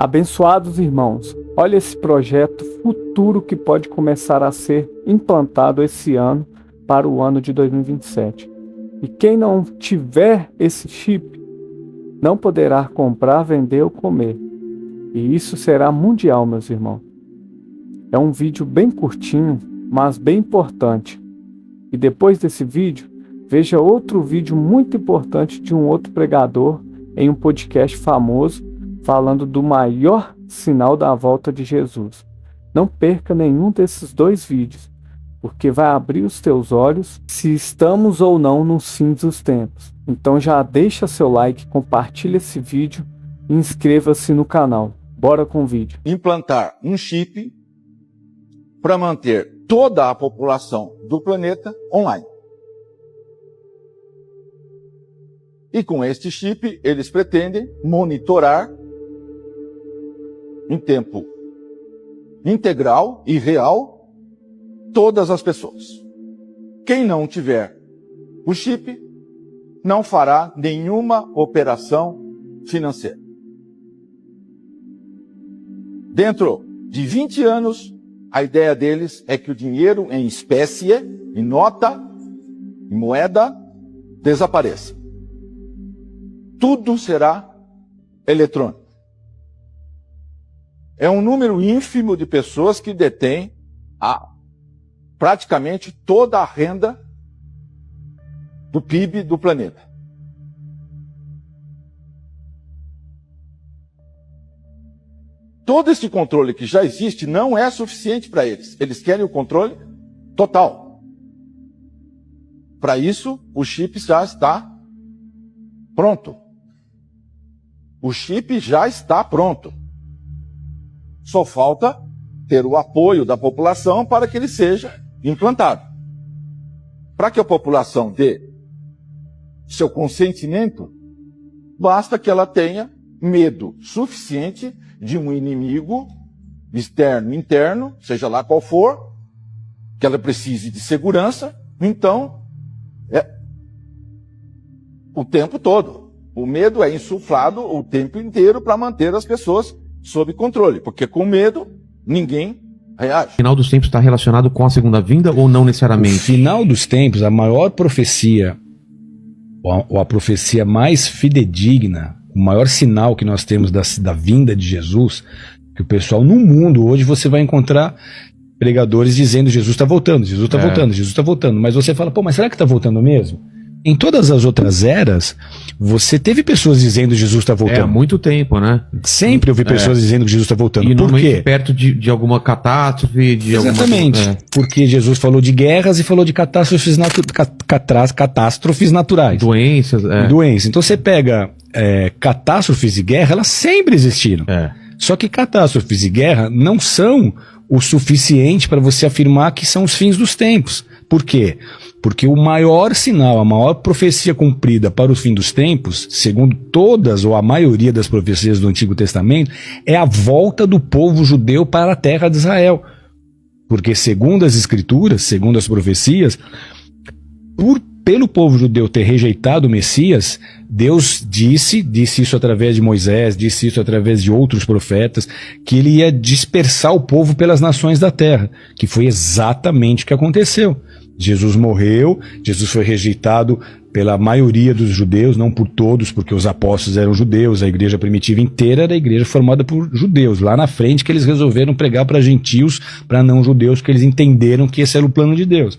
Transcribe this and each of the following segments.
Abençoados irmãos, olha esse projeto futuro que pode começar a ser implantado esse ano para o ano de 2027. E quem não tiver esse chip não poderá comprar, vender ou comer. E isso será mundial, meus irmãos. É um vídeo bem curtinho, mas bem importante. E depois desse vídeo, veja outro vídeo muito importante de um outro pregador em um podcast famoso, falando do maior sinal da volta de Jesus. Não perca nenhum desses dois vídeos, porque vai abrir os teus olhos se estamos ou não nos fins dos tempos. Então já deixa seu like, compartilha esse vídeo e inscreva-se no canal. Bora com o vídeo. Implantar um chip para manter toda a população do planeta online. E com este chip, eles pretendem monitorar em tempo integral e real todas as pessoas. Quem não tiver o chip não fará nenhuma operação financeira. Dentro de 20 anos, a ideia deles é que o dinheiro em espécie, em nota, em moeda, desapareça. Tudo será eletrônico. É um número ínfimo de pessoas que detêm praticamente toda a renda do PIB do planeta. Todo esse controle que já existe não é suficiente para eles. Eles querem o controle total. Para isso, o chip já está pronto. O chip já está pronto. Só falta ter o apoio da população para que ele seja implantado. Para que a população dê seu consentimento, basta que ela tenha medo suficiente de um inimigo externo, interno, seja lá qual for, que ela precise de segurança, então, o tempo todo. O medo é insuflado o tempo inteiro para manter as pessoas sob controle, porque com medo ninguém reage. O final dos tempos está relacionado com a segunda vinda ou não necessariamente? O final dos tempos, a maior profecia, ou a profecia mais fidedigna, o maior sinal que nós temos da vinda de Jesus, que o pessoal no mundo hoje você vai encontrar pregadores dizendo Jesus está voltando, Jesus está voltando, Jesus está voltando. Mas você fala, pô, mas será que está voltando mesmo? Em todas as outras eras, você teve pessoas dizendo Jesus está voltando. Há muito tempo, né? Sempre houve pessoas dizendo que Jesus está voltando. E por quê? Perto de alguma catástrofe, de Exatamente. Porque Jesus falou de guerras e falou de catástrofes naturais. Doenças. Doenças. Então você pega catástrofes e guerra, elas sempre existiram. Só que catástrofes e guerra não são o suficiente para você afirmar que são os fins dos tempos. Por quê? Porque o maior sinal, a maior profecia cumprida para o fim dos tempos, segundo todas ou a maioria das profecias do Antigo Testamento, é a volta do povo judeu para a terra de Israel. Porque segundo as Escrituras, segundo as profecias, pelo povo judeu ter rejeitado o Messias, Deus disse isso através de Moisés, disse isso através de outros profetas, que ele ia dispersar o povo pelas nações da terra, que foi exatamente o que aconteceu. Jesus morreu, Jesus foi rejeitado pela maioria dos judeus, não por todos, porque os apóstolos eram judeus, a igreja primitiva inteira era a igreja formada por judeus. Lá na frente que eles resolveram pregar para gentios, para não judeus, porque eles entenderam que esse era o plano de Deus.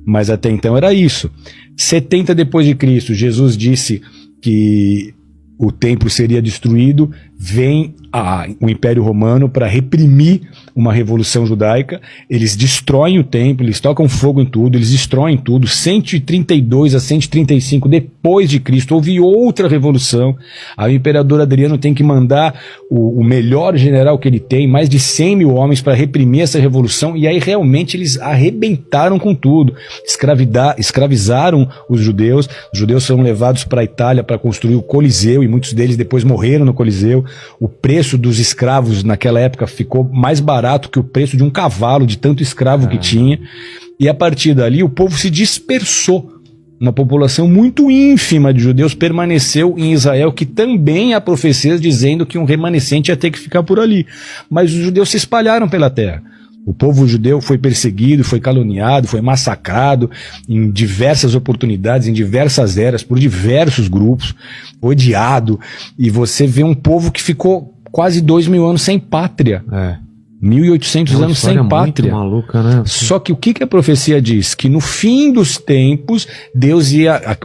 Mas até então era isso. 70 depois de Cristo, Jesus disse que o templo seria destruído, vem o Império Romano para reprimir uma revolução judaica, eles destroem o templo, eles tocam fogo em tudo, eles destroem tudo. 132 a 135 depois de Cristo houve outra revolução. Aí o imperador Adriano tem que mandar o melhor general que ele tem, mais de 100 mil homens para reprimir essa revolução, e aí realmente eles arrebentaram com tudo, escravizaram os judeus foram levados para a Itália para construir o Coliseu, e muitos deles depois morreram no Coliseu. O preço dos escravos naquela época ficou mais barato que o preço de um cavalo, de tanto escravo que tinha. E a partir dali o povo se dispersou Uma população muito ínfima de judeus permaneceu em Israel, que também há profecias dizendo que um remanescente ia ter que ficar por ali. Mas os judeus se espalharam pela terra. O povo judeu foi perseguido, foi caluniado, foi massacrado em diversas oportunidades, em diversas eras, por diversos grupos, odiado. E você vê um povo que ficou quase 2.000 anos sem pátria. 1.800 anos sem pátria. Muito maluca, né? Só que o que a profecia diz? Que no fim dos tempos,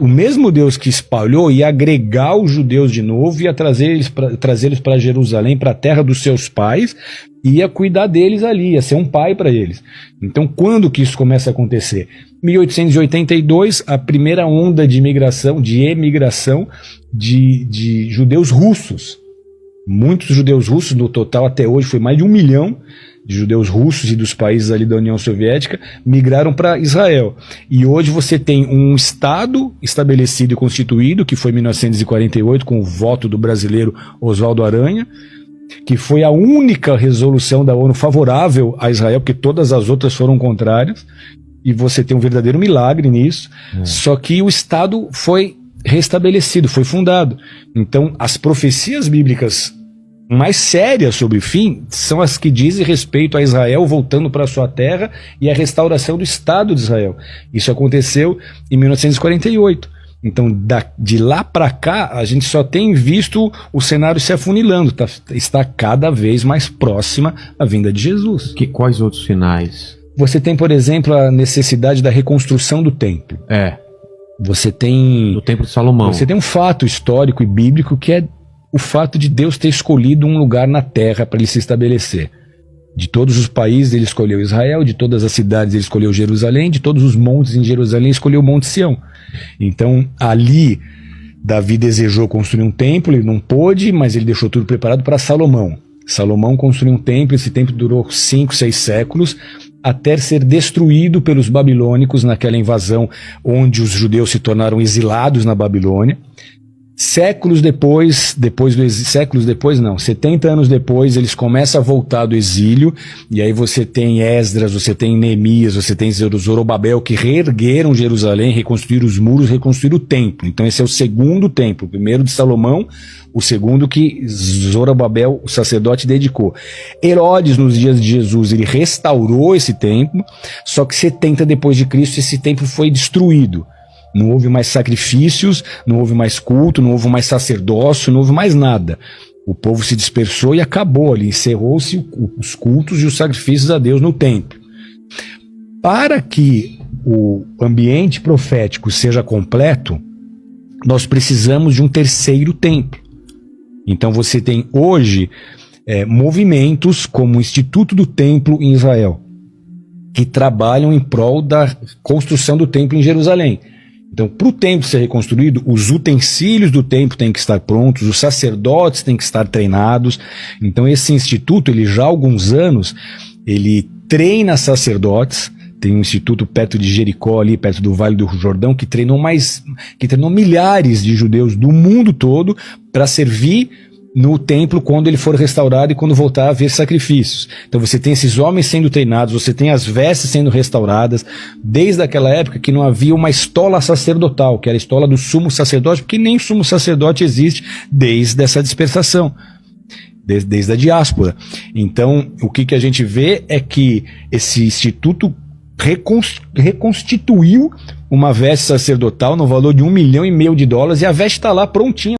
o mesmo Deus que espalhou ia agregar os judeus de novo, ia trazê-los para Jerusalém, para a terra dos seus pais, e ia cuidar deles ali, ia ser um pai para eles. Então, quando que isso começa a acontecer? 1882, a primeira onda de emigração de judeus russos. Muitos judeus russos, no total até hoje foi mais de 1 milhão de judeus russos e dos países ali da União Soviética, migraram para Israel. E hoje você tem um Estado estabelecido e constituído, que foi em 1948, com o voto do brasileiro Oswaldo Aranha, que foi a única resolução da ONU favorável a Israel, porque todas as outras foram contrárias, e você tem um verdadeiro milagre nisso. Só que o Estado foi restabelecido, foi fundado. Então, as profecias bíblicas mais sérias sobre o fim são as que dizem respeito a Israel voltando para sua terra e a restauração do Estado de Israel. Isso aconteceu em 1948. Então, de lá para cá, a gente só tem visto o cenário se afunilando, está cada vez mais próxima a vinda de Jesus. Quais outros finais? Você tem, por exemplo, a necessidade da reconstrução do templo. Você tem... Do Templo de Salomão. Você tem um fato histórico e bíblico que é o fato de Deus ter escolhido um lugar na terra para ele se estabelecer. De todos os países ele escolheu Israel, de todas as cidades ele escolheu Jerusalém, de todos os montes em Jerusalém ele escolheu o Monte Sião. Então ali Davi desejou construir um templo, ele não pôde, mas ele deixou tudo preparado para Salomão. Salomão construiu um templo, esse templo durou 5, 6 séculos, até ser destruído pelos babilônicos naquela invasão onde os judeus se tornaram exilados na Babilônia. 70 anos depois, eles começam a voltar do exílio, e aí você tem Esdras, você tem Neemias, você tem Zorobabel, que reergueram Jerusalém, reconstruíram os muros, reconstruíram o templo. Então esse é o segundo templo, o primeiro de Salomão, o segundo que Zorobabel, o sacerdote, dedicou. Herodes, nos dias de Jesus, ele restaurou esse templo, só que 70 depois de Cristo, esse templo foi destruído. Não houve mais sacrifícios, não houve mais culto, não houve mais sacerdócio, não houve mais nada. O povo se dispersou e acabou ali, encerrou-se os cultos e os sacrifícios a Deus no templo. Para que o ambiente profético seja completo, nós precisamos de um terceiro templo. Então você tem hoje movimentos como o Instituto do Templo em Israel, que trabalham em prol da construção do templo em Jerusalém. Então, para o templo ser reconstruído, os utensílios do templo têm que estar prontos, os sacerdotes têm que estar treinados. Então, esse instituto, ele já há alguns anos, ele treina sacerdotes. Tem um instituto perto de Jericó, ali perto do Vale do Jordão, que treinou milhares de judeus do mundo todo para servir no templo quando ele for restaurado e quando voltar a haver sacrifícios. Então você tem esses homens sendo treinados, você tem as vestes sendo restauradas, desde aquela época que não havia uma estola sacerdotal, que era a estola do sumo sacerdote, porque nem sumo sacerdote existe desde essa dispersação, desde a diáspora. Então o que a gente vê é que esse instituto reconstituiu uma veste sacerdotal no valor de $1,5 milhão, e a veste está lá prontinha.